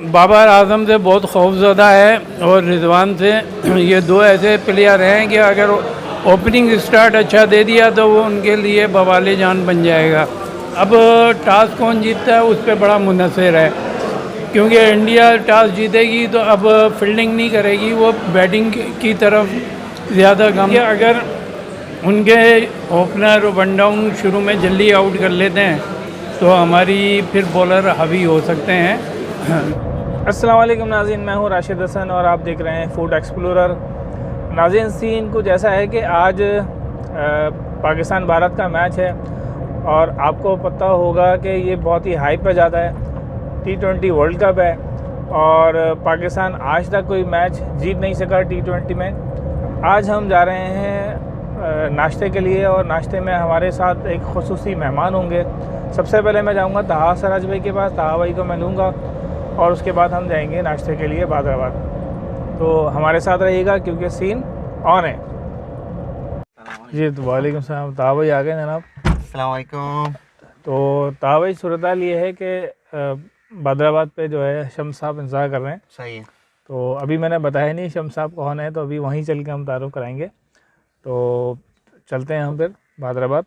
बाबर आजम से बहुत खौफज़दा है और रिजवान से। ये दो ऐसे प्लेयर हैं कि अगर ओपनिंग स्टार्ट अच्छा दे दिया तो वो उनके लिए बवाले जान बन जाएगा। अब टॉस कौन जीतता है उस पर बड़ा मुनसर है, क्योंकि इंडिया टॉस जीतेगी तो अब फील्डिंग नहीं करेगी, वो बैटिंग की तरफ ज़्यादा गम। अगर उनके ओपनर वन डाउन शुरू में जल्दी आउट कर लेते हैं तो हमारी फिर बॉलर हावी हो सकते हैं। अस्सलाम वालेकुम नाज़रीन, मैं हूं राशिद हसन और आप देख रहे हैं फूड एक्सप्लोरर। नाज़रीन, सीन कुछ ऐसा है कि आज पाकिस्तान भारत का मैच है और आपको पता होगा कि ये बहुत ही हाइप पे जाता है। T20 वर्ल्ड कप है और पाकिस्तान आज तक कोई मैच जीत नहीं सका T20 में। आज हम जा रहे हैं नाश्ते के लिए और नाश्ते में हमारे साथ एक खुसूसी मेहमान होंगे। सबसे पहले मैं जाऊंगा तहा सराज भाई के पास, तहा भाई को मैं लूँगा और उसके बाद हम जाएंगे नाश्ते के लिए बादराबाद। तो हमारे साथ रहिएगा क्योंकि सीन ऑन है। जी तो वालेकुम सलाम, तहा भाई आ गए जनाब। अस्सलाम वालेकुम। तो तहा भाई, सूरत हाल ये है कि बादराबाद पे जो है शम्स साहब इंतज़ार कर रहे हैं। सही है। तो अभी मैंने बताया नहीं शम्स साहब कौन है, तो अभी वहीं चल के हम तारुफ कराएंगे। तो चलते हैं हम फिर बादराबाद।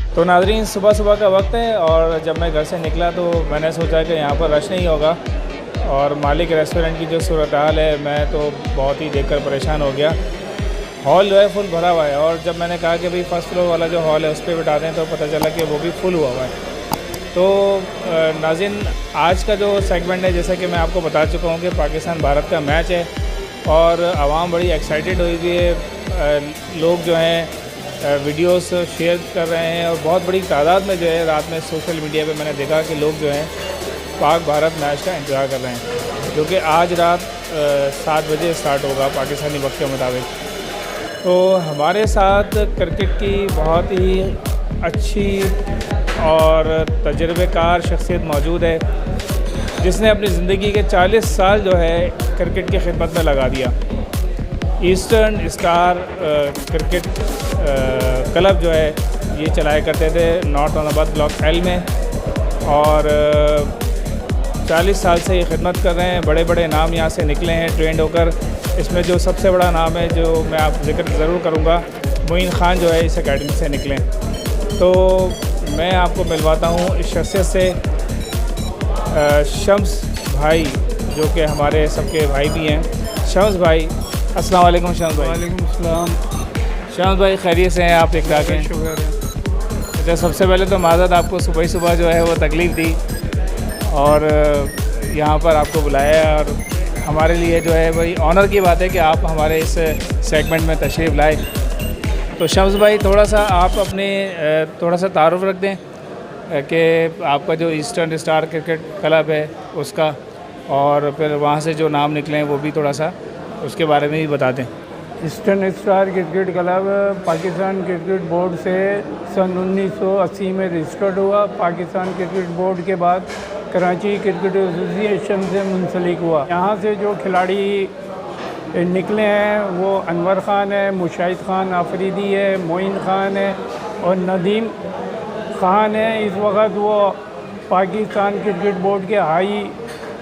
तो नाज़रीन, सुबह सुबह का वक्त है और जब मैं घर से निकला तो मैंने सोचा कि यहाँ पर रश नहीं होगा और मालिक रेस्टोरेंट की जो सूरत हाल है, मैं तो बहुत ही देखकर परेशान हो गया। हॉल जो है फुल भरा हुआ है और जब मैंने कहा कि भाई फर्स्ट फ्लोर वाला जो हॉल है उस पर बिठा दें तो पता चला कि वो भी फुल हुआ है। तो नाज़रीन, आज का जो सेगमेंट है, जैसा कि मैं आपको बता चुका हूँ कि पाकिस्तान भारत का मैच है और आवाम बड़ी एक्साइटेड हुई हुई है। लोग जो हैं वीडियोस शेयर कर रहे हैं और बहुत बड़ी तादाद में जो है रात में सोशल मीडिया पे मैंने देखा कि लोग जो हैं पाक भारत मैच का इंतज़ार कर रहे हैं, जो कि आज रात 7 बजे स्टार्ट होगा पाकिस्तानी वक्त के मुताबिक। तो हमारे साथ क्रिकेट की बहुत ही अच्छी और तजर्बेकार शख्सियत मौजूद है, जिसने अपनी ज़िंदगी के 40 साल जो है क्रिकेट की खिदमत में लगा दिया। ईस्टर्न स्टार क्रिकेट क्लब जो है ये चलाया करते थे नॉर्थ औरंगाबाद ब्लॉक एल में और 40 साल से ये खिदमत कर रहे हैं। बड़े बड़े नाम यहाँ से निकले हैं ट्रेंड होकर। इसमें जो सबसे बड़ा नाम है जो मैं आप जिक्र ज़रूर करूँगा, मोइन ख़ान जो है इस एकेडमी से निकले। तो मैं आपको मिलवाता हूँ इस शख्सियत से, शम्स भाई, जो कि हमारे सबके भाई भी हैं। शम्स भाई, अस्सलाम वालेकुम। शम्स भाई। वालेकुम अस्सलाम। शम्स भाई, खैरियत से हैं आप? ठीक ठाक हैं? शुक्र है। तो सबसे पहले तो माज़रत, आपको सुबह ही सुबह जो है वो तकलीफ़ दी और यहाँ पर आपको बुलाया और हमारे लिए जो है भाई ऑनर की बात है कि आप हमारे इस सेगमेंट में तशरीफ़ लाए। तो शम्स भाई, थोड़ा सा आप अपने थोड़ा सा तारुफ रख दें कि आपका जो ईस्टर्न स्टार क्रिकेट क्लब है उसका, और फिर वहाँ से जो नाम निकले हैं वो भी थोड़ा सा उसके बारे में भी बता दें। Eastern star cricket club Pakistan cricket board से सन 1980 में रजिस्टर्ड हुआ। पाकिस्तान क्रिकेट बोर्ड के बाद कराची क्रिकेट एसोसिएशन से मुंसलिक हुआ। यहाँ से जो खिलाड़ी निकले हैं वो अनवर ख़ान है, मुशाहिद ख़ान आफरीदी है, मोइन ख़ान है और नदीम ख़ान है। इस वक्त वो पाकिस्तान क्रिकेट बोर्ड के हाई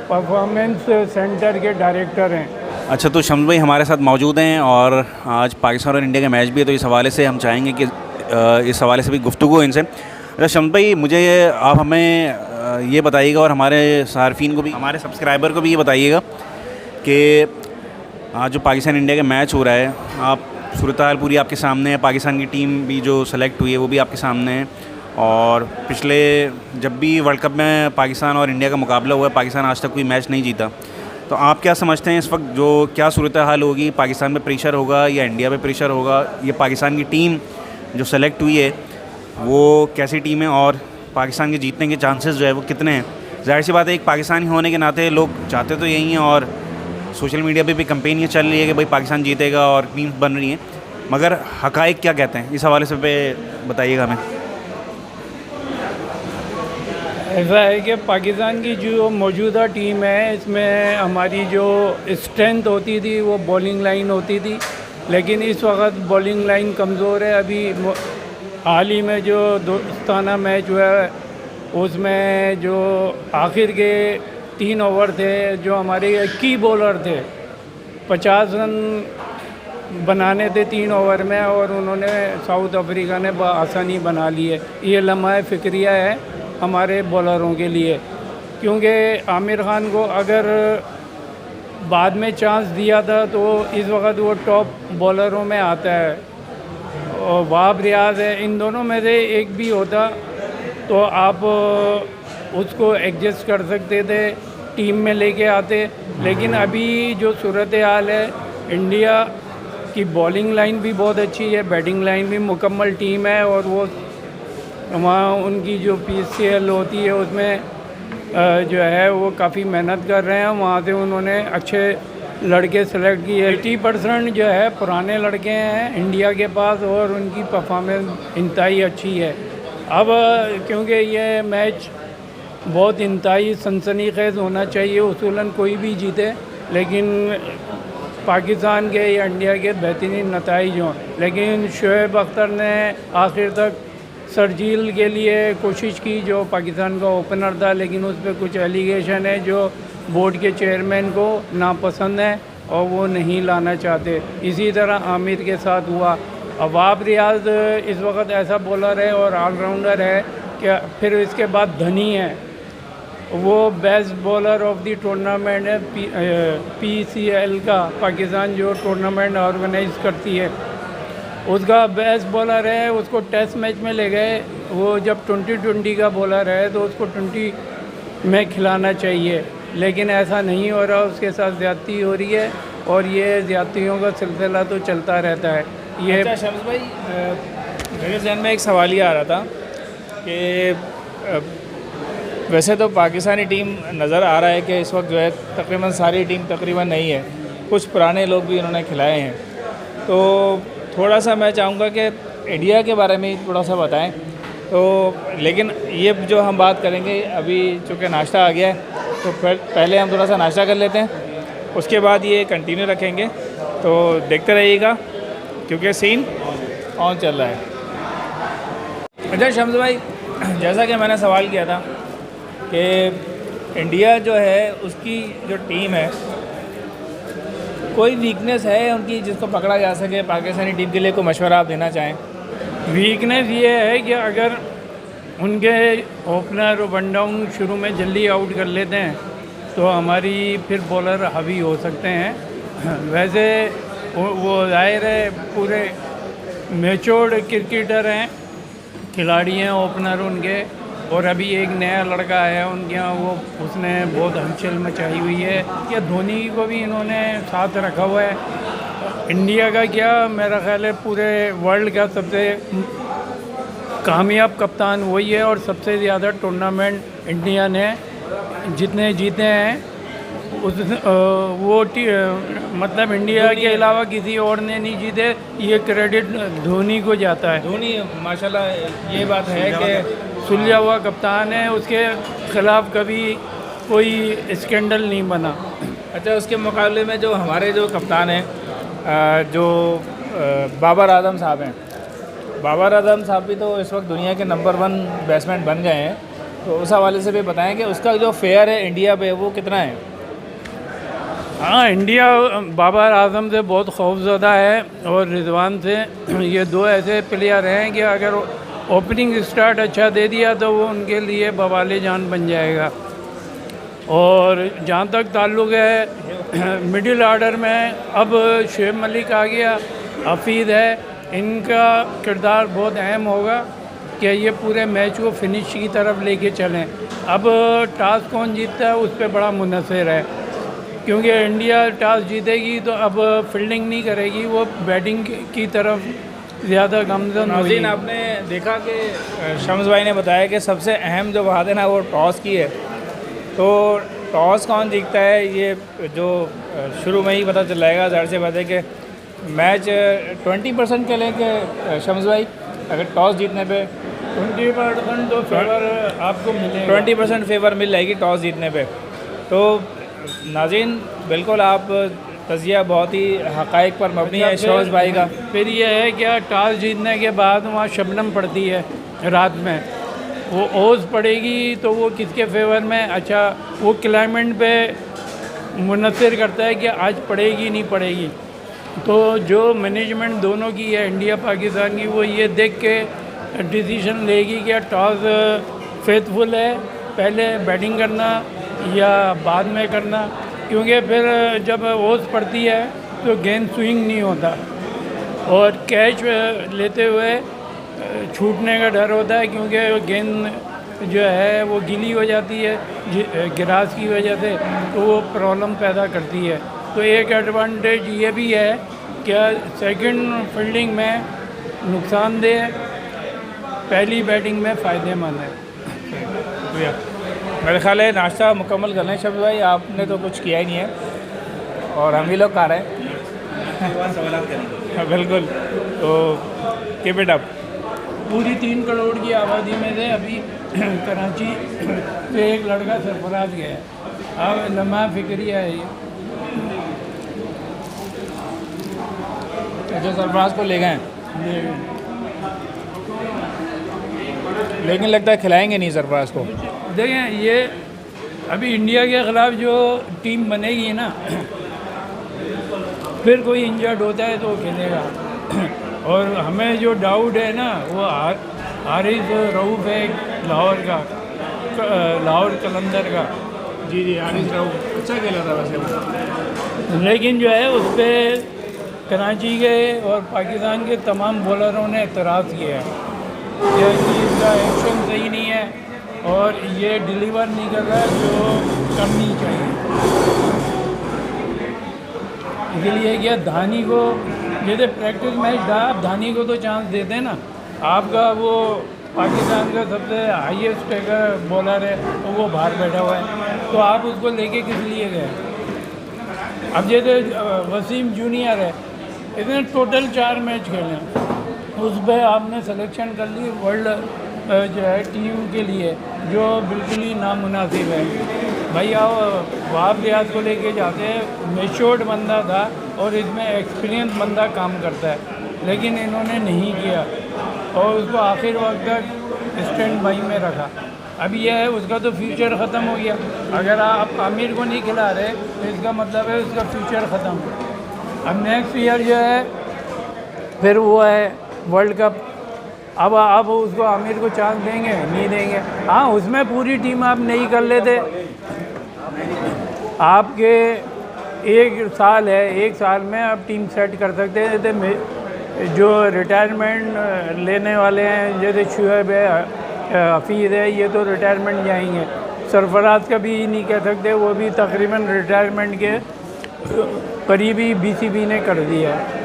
परफॉर्मेंस सेंटर के डायरेक्टर हैं। अच्छा, तो शम्स भाई हमारे साथ मौजूद हैं और आज पाकिस्तान और इंडिया का मैच भी है, तो इस हवाले से हम चाहेंगे कि इस हवाले से भी गुफ्तगू इनसे। अच्छा शम्स भाई, मुझे आप हमें ये बताइएगा और हमारे सार्फिन को भी, हमारे सब्सक्राइबर को भी ये बताइएगा कि आज जो पाकिस्तान इंडिया का मैच हो रहा है, आप सूरत हाल पूरी आपके सामने है। पाकिस्तान की टीम भी जो सेलेक्ट हुई है वो भी आपके सामने है और पिछले जब भी वर्ल्ड कप में पाकिस्तान और इंडिया का मुकाबला हुआ है, पाकिस्तान आज तक कोई मैच नहीं जीता। तो आप क्या समझते हैं इस वक्त जो क्या सूरत हाल होगी? पाकिस्तान पे प्रेशर होगा या इंडिया पे प्रेशर होगा? ये पाकिस्तान की टीम जो सेलेक्ट हुई है वो कैसी टीम है और पाकिस्तान के जीतने के चांसेस जो है वो कितने हैं? ज़ाहिर सी बात है, एक पाकिस्तानी होने के नाते लोग चाहते तो यही हैं और सोशल मीडिया पे भी कैंपेन ये चल रही है कि भाई पाकिस्तान जीतेगा और टीम्स बन रही हैं, मगर हक़ाइक़ क्या कहते हैं? इस हवाले से पे बताइएगा हमें। ऐसा है कि पाकिस्तान की जो मौजूदा टीम है इसमें हमारी जो स्ट्रेंथ होती थी वो बॉलिंग लाइन होती थी, लेकिन इस वक्त बॉलिंग लाइन कमज़ोर है। अभी हाल ही में जो दोस्ताना मैच हुआ है उसमें जो आखिर के 3 ओवर थे, जो हमारे की बॉलर थे 50 रन बनाने थे 3 ओवर में, और उन्होंने साउथ अफ्रीका ने आसानी बना ली है। ये लम्हा फ़िक्रिया है हमारे बॉलरों के लिए, क्योंकि आमिर ख़ान को अगर बाद में चांस दिया था तो इस वक्त वो टॉप बॉलरों में आता है, और वहाब रियाज है, इन दोनों में से एक भी होता तो आप उसको एडजस्ट कर सकते थे, टीम में लेके आते। लेकिन अभी जो सूरत हाल है, इंडिया की बॉलिंग लाइन भी बहुत अच्छी है, बैटिंग लाइन भी मुकम्मल टीम है, और वो वहाँ उनकी जो PCL होती है उसमें जो है वो काफ़ी मेहनत कर रहे हैं। वहाँ से उन्होंने अच्छे लड़के सेलेक्ट किए। 80% जो है पुराने लड़के हैं इंडिया के पास, और उनकी परफॉर्मेंस इंतहाई अच्छी है। अब क्योंकि ये मैच बहुत इंतहाई सनसनीखेज़ होना चाहिए, उसूलन कोई भी जीते, लेकिन पाकिस्तान के या इंडिया के बेहतरीन नताइज हों। लेकिन शोएब अख्तर ने आखिर तक शर्जील के लिए कोशिश की, जो पाकिस्तान का ओपनर था, लेकिन उस पर कुछ एलिगेशन है जो बोर्ड के चेयरमैन को नापसंद है और वो नहीं लाना चाहते। इसी तरह आमिर के साथ हुआ। वहाब रियाज इस वक्त ऐसा बॉलर है और ऑलराउंडर है कि फिर इसके बाद धनी है, वो best bowler of the tournament है। PCL का, पाकिस्तान जो टूर्नामेंट ऑर्गेनाइज करती है, उसका बेस्ट बॉलर है। उसको टेस्ट मैच में ले गए, वो जब 2020 का बॉलर है तो उसको 20 में खिलाना चाहिए, लेकिन ऐसा नहीं हो रहा, उसके साथ ज़्यादती हो रही है, और ये ज़्यादतियों का सिलसिला तो चलता रहता है। ये अच्छा शम्स भाई, मेरे जहन में एक सवाल ये आ रहा था कि वैसे तो पाकिस्तानी टीम नज़र आ रहा है कि इस वक्त जो है तकरीबन सारी टीम तकरीबन नहीं है, कुछ पुराने लोग भी इन्होंने खिलाए हैं, तो थोड़ा सा मैं चाहूँगा कि इंडिया के बारे में थोड़ा सा बताएं। तो लेकिन ये जो हम बात करेंगे, अभी चूँकि नाश्ता आ गया है तो पहले हम थोड़ा सा नाश्ता कर लेते हैं, उसके बाद ये कंटिन्यू रखेंगे, तो देखते रहिएगा क्योंकि सीन ऑन चल रहा है। अच्छा शम्स भाई, जैसा कि मैंने सवाल किया था कि इंडिया जो है उसकी जो टीम है, कोई वीकनेस है उनकी जिसको पकड़ा जा सके, पाकिस्तानी टीम के लिए कोई मशवरा आप देना चाहें? वीकनेस ये है कि अगर उनके ओपनर वन डाउन शुरू में जल्दी आउट कर लेते हैं तो हमारी फिर बॉलर हावी हो सकते हैं। वैसे वो जाहिर है पूरे मैच्योर्ड क्रिकेटर हैं, खिलाड़ी हैं ओपनर उनके, और अभी एक नया लड़का है उनके यहाँ, वो उसने बहुत हलचल मचाई हुई है। या धोनी को भी इन्होंने साथ रखा हुआ है। इंडिया का क्या, मेरा ख्याल है पूरे वर्ल्ड का सबसे कामयाब कप्तान वही है, और सबसे ज़्यादा टूर्नामेंट इंडिया ने जितने जीते हैं उस मतलब इंडिया के अलावा किसी और ने नहीं जीते, ये क्रेडिट धोनी को जाता है। धोनी माशाल्लाह ये बात है कि सुलझा हुआ कप्तान है, उसके ख़िलाफ़ कभी कोई स्कैंडल नहीं बना। अच्छा, उसके मुकाबले में जो हमारे जो कप्तान हैं, जो बाबर आजम साहब हैं, बाबर आजम साहब भी तो इस वक्त दुनिया के नंबर 1 बैट्समैन बन गए हैं, तो उस हवाले से भी बताएं कि उसका जो फेयर है इंडिया पे वो कितना है? हाँ, इंडिया बाबर आजम से बहुत खौफज़दा है, और रिजवान से। ये दो ऐसे प्लेयर हैं कि अगर ओपनिंग स्टार्ट अच्छा दे दिया तो वो उनके लिए बवाले जान बन जाएगा। और जहाँ तक ताल्लुक़ है मिडिल आर्डर में, अब शुएब मलिक आ गया, हफीज़ है, इनका किरदार बहुत अहम होगा कि ये पूरे मैच को फिनिश की तरफ लेके चलें। अब टॉस कौन जीतता है उस पर बड़ा मुनसर है, क्योंकि इंडिया टॉस जीतेगी तो अब फील्डिंग नहीं करेगी, वो बैटिंग की तरफ ज़्यादा गमजन होगी। आपने देखा कि शम्स भाई ने बताया कि सबसे अहम जो बात है ना वो टॉस की है, तो टॉस कौन जीतता है ये जो शुरू में ही पता चल जाएगा। ज़ाहिर सी बात है कि मैच 20% के लें कि शम्स भाई, अगर टॉस जीतने पे 20% तो फेवर आपको मिलेगा। 20% फेवर मिल जाएगी टॉस जीतने पे। तो नाज़रीन बिल्कुल आप तजिया बहुत ही हक़ाइक़ पर मबनी है शोज़ भाई का। फिर ये है क्या, टॉस जीतने के बाद वहाँ शबनम पड़ती है रात में, वो ओस पड़ेगी तो वो किसके फेवर में, अच्छा वो क्लाइमेट पे मुनसर करता है कि आज पड़ेगी नहीं पड़ेगी। तो जो मैनेजमेंट दोनों की है, इंडिया पाकिस्तान की, वो ये देख के डिसीजन लेगी कि टॉस फेथफुल है पहले बैटिंग करना या बाद में करना, क्योंकि फिर जब ओस पड़ती है तो गेंद स्विंग नहीं होता और कैच लेते हुए छूटने का डर होता है, क्योंकि गेंद जो है वो गीली हो जाती है गिरास की वजह से, तो वो प्रॉब्लम पैदा करती है। तो एक एडवांटेज ये भी है कि सेकंड फील्डिंग में नुकसानदेह है, पहली बैटिंग में फ़ायदेमंद है। शुक्रिया। मेरे ख्याल है नाश्ता मुकम्मल कर लें शब्द भाई, आपने तो कुछ किया ही नहीं है और हम ही लोग खा रहे हैं। बिल्कुल, तो कीप इट अप। पूरी 3 करोड़ की आबादी में से अभी कराची से एक लड़का सरफराज गया है। अब लम्हा फिक्रिया है ये। अच्छा, सरफराज को ले गए, लेकिन लगता है खिलाएंगे नहीं सरफराज को। देखें, ये अभी इंडिया के ख़िलाफ़ जो टीम बनेगी ना, फिर कोई इंजर्ड होता है तो वो खेलेगा। और हमें जो डाउट है ना, वो हारिस रऊफ़ है लाहौर का, लाहौर कलंदर का। जी जी, हारिस रऊफ़ अच्छा खेला था वैसे वो, लेकिन जो है उस पर कराची के और पाकिस्तान के तमाम बॉलरों ने एतराज़ किया है कि इसका एक्शन सही नहीं है और ये डिलीवर नहीं कर रहा है जो करनी चाहिए। इसलिए क्या धानी को, जैसे प्रैक्टिस मैच था, आप धानी को तो चांस देते ना। आपका वो पाकिस्तान का सबसे हाईएस्ट बॉलर है तो वो बाहर बैठा हुआ है, तो आप उसको लेके किस लिए गए। अब जैसे वसीम जूनियर है, इसने टोटल 4 मैच खेले, उस पर आपने सिलेक्शन कर ली वर्ल्ड जो है टीम के लिए, जो बिल्कुल ही नामुनासिब है। भाई आप वहाब रियाज को लेके जाते हैं, मैच्योर्ड बंदा था और इसमें एक्सपीरियंस बंदा काम करता है, लेकिन इन्होंने नहीं किया और उसको आखिर वक्त तक स्टैंड बाई में रखा। अब यह है उसका तो फ्यूचर ख़त्म हो गया। अगर आप आमिर को नहीं खिला रहे तो इसका मतलब है उसका फ्यूचर ख़त्म। अब नेक्स्ट ईयर जो है फिर वो है वर्ल्ड कप। अब आप उसको आमिर को चांस देंगे? नहीं देंगे। हाँ, उसमें पूरी टीम आप नहीं कर लेते। आपके 1 साल है, 1 साल में आप टीम सेट कर सकते हैं। जो रिटायरमेंट लेने वाले हैं जैसे शुएब है, हफीज़ है, ये तो रिटायरमेंट जाएंगे। सरफराज का भी नहीं कह सकते, वो भी तकरीबन रिटायरमेंट के करीबी बीसीबी ने कर दिया है।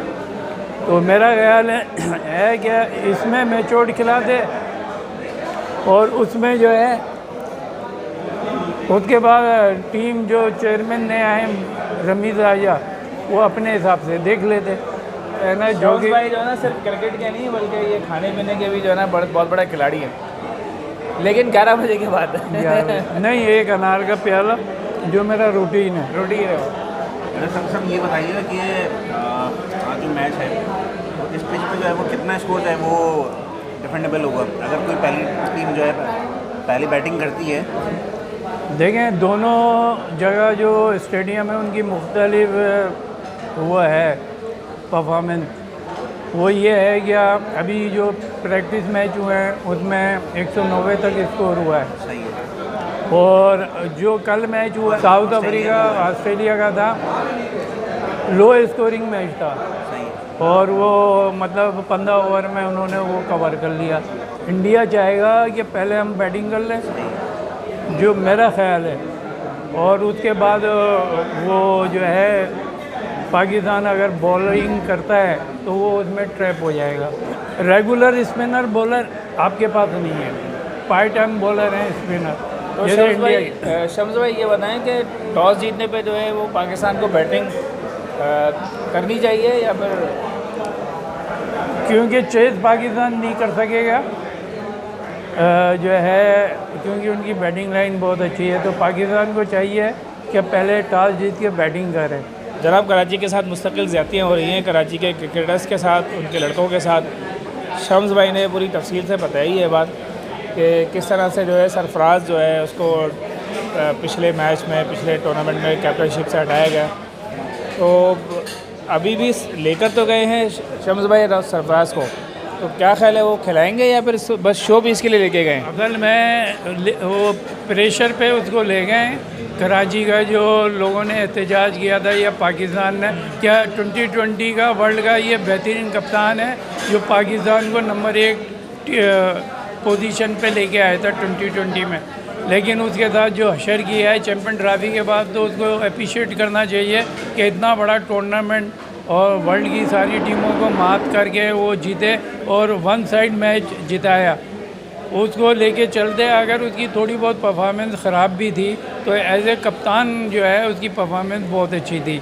तो मेरा ख्याल है कि इसमें मैच्योर्ड खिलाते और उसमें जो है उसके बाद टीम जो चेयरमैन ने आए रमीज़ राजा, वो अपने हिसाब से देख लेते है ना। जो कि भाई जो है ना सिर्फ क्रिकेट के नहीं बल्कि ये खाने पीने के भी जो है ना बहुत बड़ा खिलाड़ी है, लेकिन 11 बजे के बाद नहीं, एक अनार का प्याला जो मेरा रूटीन है। सब ये बताइए कि आज जो मैच है इस पिच पे जो है वो कितना स्कोर है वो डिफेंडेबल होगा अगर कोई पहली टीम जो है पहली बैटिंग करती है? देखें, दोनों जगह जो स्टेडियम है उनकी मुख्तलिफ वो है परफॉर्मेंस। वो ये है कि अभी जो प्रैक्टिस मैच हुए हैं उसमें 190 तक स्कोर हुआ है। सही है। और जो कल मैच हुआ साउथ अफ्रीका ऑस्ट्रेलिया का था, लो स्कोरिंग मैच था और वो मतलब 15 ओवर में उन्होंने वो कवर कर लिया। इंडिया चाहेगा कि पहले हम बैटिंग कर लें, जो मेरा ख्याल है, और उसके बाद वो जो है पाकिस्तान अगर बॉलिंग करता है तो वो उसमें ट्रैप हो जाएगा। रेगुलर स्पिनर बॉलर आपके पास नहीं है, पार्ट टाइम बॉलर हैं स्पिनर। तो शम्स भाई ये बताएं कि टॉस जीतने पे जो है वो पाकिस्तान को बैटिंग करनी चाहिए या फिर? क्योंकि चेज पाकिस्तान नहीं कर सकेगा जो है क्योंकि उनकी बैटिंग लाइन बहुत अच्छी है, तो पाकिस्तान को चाहिए कि पहले टॉस जीत के बैटिंग करें। जनाब, कराची के साथ मुस्तकिल ज़्यादतियाँ हो रही हैं, कराची के क्रिकेटर्स के साथ, उनके लड़कों के साथ। शम्स भाई ने पूरी तफसील से बताई है बात कि किस तरह से जो है सरफराज जो है उसको पिछले मैच में, पिछले टूर्नामेंट में कैप्टनशिप से हटाया गया। तो अभी भी लेकर तो गए हैं शम्स भाई सरफराज को, तो क्या ख्याल है वो खिलाएंगे या फिर बस शो पीस के लिए लेके गए? असल में वो प्रेशर पे उसको ले गए। कराची का जो लोगों ने एहतजाज किया था या पाकिस्तान ने, क्या 2020 का वर्ल्ड का ये बेहतरीन कप्तान है जो पाकिस्तान को नंबर 1 पोजीशन पे लेके आया था 2020 में, लेकिन उसके साथ जो हशर किया है चैम्पियन ट्रॉफी के बाद, तो उसको अप्रिशिएट करना चाहिए कि इतना बड़ा टूर्नामेंट और वर्ल्ड की सारी टीमों को मात करके वो जीते और वन साइड मैच जिताया। उसको लेके चलते, अगर उसकी थोड़ी बहुत परफॉर्मेंस ख़राब भी थी तो एज ए कप्तान जो है उसकी परफॉर्मेंस बहुत अच्छी थी।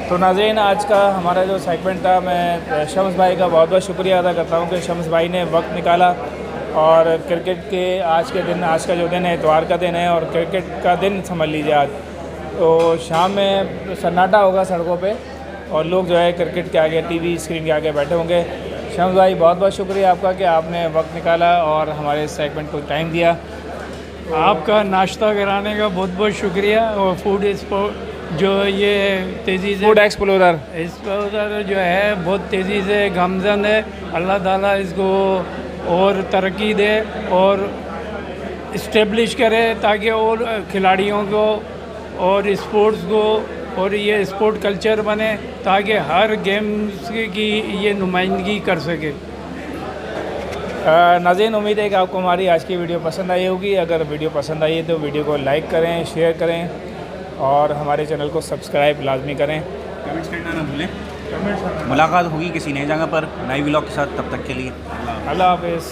तो नाज़रीन, आज का हमारा जो सेगमेंट था, मैं शम्स भाई का बहुत बहुत शुक्रिया अदा करता हूँ कि शम्स भाई ने वक्त निकाला और क्रिकेट के आज के दिन, आज का जो दिन है इतवार का दिन है और क्रिकेट का दिन समझ लीजिए आज, तो शाम में सन्नाटा होगा सड़कों पे और लोग जो है क्रिकेट के आगे, टीवी स्क्रीन के आगे बैठे होंगे। शम्स भाई, बहुत बहुत शुक्रिया आपका कि आपने वक्त निकाला और हमारे सेगमेंट को टाइम दिया। आपका नाश्ता कराने का बहुत बहुत शुक्रिया। और फूड जो ये तेज़ी से फूड एक्सप्लोरर जो है बहुत तेज़ी से गामजन है, अल्लाह ताला इसको और तरक्की दे और इस्टेब्लिश करे ताकि और खिलाड़ियों को और स्पोर्ट्स को और ये स्पोर्ट कल्चर बने ताकि हर गेम्स की ये नुमाइंदगी कर सके। नाज़रीन, उम्मीद है कि आपको हमारी आज की वीडियो पसंद आई होगी। अगर वीडियो पसंद आई है तो वीडियो को लाइक करें, शेयर करें और हमारे चैनल को सब्सक्राइब लाजमी करें। कमेंट्स करना ना भूलें। मुलाकात होगी किसी नई जगह पर नई व्लॉग के साथ, तब तक के लिए अल्लाह हाफ़िज़।